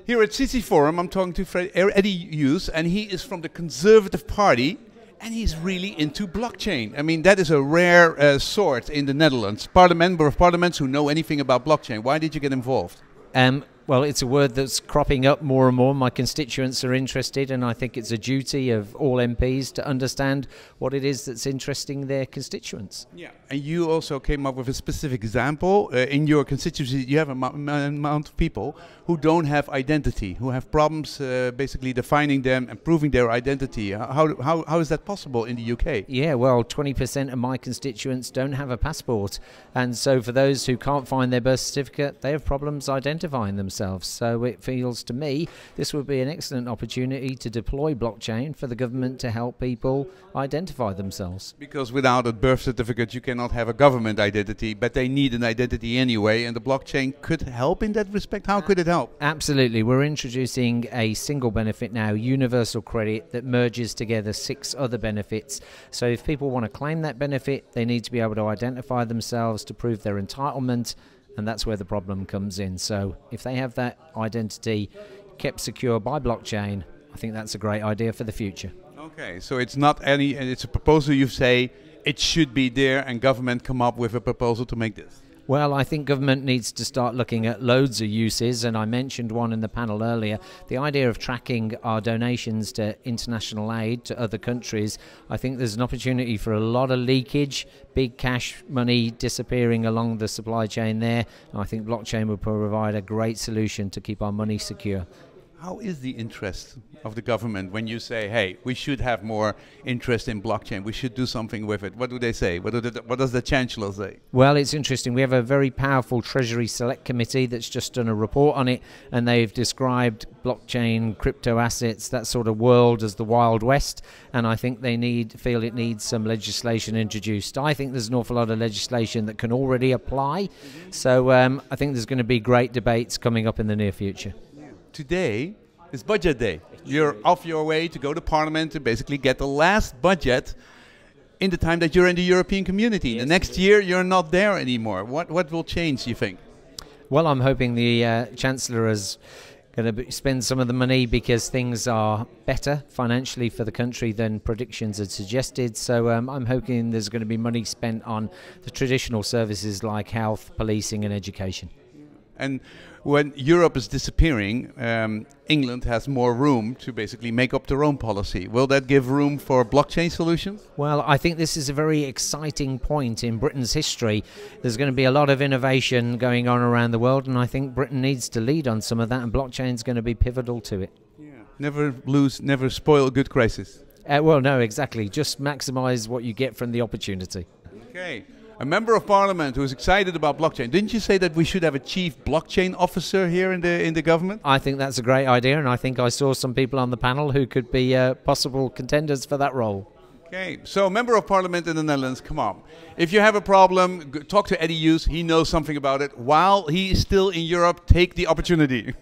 Here at CC Forum, I'm talking to Eddie Hughes, and he is from the Conservative Party, and he's really into blockchain. I mean, that is a rare sort in the Netherlands. Member of parliaments who know anything about blockchain. Why did you get involved? Well, it's a word that's cropping up more and more. My constituents are interested, and I think it's a duty of all MPs to understand what it is that's interesting their constituents. Yeah, and you also came up with a specific example. In your constituency, you have an amount of people who don't have identity, who have problems basically defining them and proving their identity. How is that possible in the UK? Yeah, well, 20% of my constituents don't have a passport. And so for those who can't find their birth certificate, they have problems identifying themselves. So it feels to me this would be an excellent opportunity to deploy blockchain for the government to help people identify themselves. Because without a birth certificate you cannot have a government identity, but they need an identity anyway, and the blockchain could help in that respect. How could it help? Absolutely. We're introducing a single benefit now, universal credit, that merges together 6 other benefits. So if people want to claim that benefit, they need to be able to identify themselves to prove their entitlement. And that's where the problem comes in. So if they have that identity kept secure by blockchain, I think that's a great idea for the future. Okay, so it's not it's a proposal you say it should be there, and government come up with a proposal to make this. Well, I think government needs to start looking at loads of uses, and I mentioned one in the panel earlier. The idea of tracking our donations to international aid to other countries, I think there's an opportunity for a lot of leakage, big cash money disappearing along the supply chain there. And I think blockchain would provide a great solution to keep our money secure. How is the interest of the government when you say, hey, we should have more interest in blockchain, we should do something with it? What do they say? What does the Chancellor say? Well, it's interesting. We have a very powerful Treasury Select Committee that's just done a report on it, and they've described blockchain, crypto assets, that sort of world as the Wild West, and I think they feel it needs some legislation introduced. I think there's an awful lot of legislation that can already apply, so I think there's going to be great debates coming up in the near future. Today is budget day. You're off your way to go to Parliament to basically get the last budget in the time that you're in the European community. Yes, the next year you're not there anymore. What will change, you think? Well, I'm hoping the Chancellor is going to spend some of the money because things are better financially for the country than predictions had suggested. So I'm hoping there's going to be money spent on the traditional services like health, policing and education. And when Europe is disappearing, England has more room to basically make up their own policy. Will that give room for blockchain solutions? Well, I think this is a very exciting point in Britain's history. There's going to be a lot of innovation going on around the world, and I think Britain needs to lead on some of that, and blockchain is going to be pivotal to it. Yeah. Never spoil a good crisis. Well, no, exactly. Just maximize what you get from the opportunity. Okay. A member of parliament who is excited about blockchain. Didn't you say that we should have a chief blockchain officer here in the government? I think that's a great idea, and I think I saw some people on the panel who could be possible contenders for that role. Okay, so member of parliament in the Netherlands, come on. If you have a problem, talk to Eddie Hughes. He knows something about it. While he is still in Europe, take the opportunity.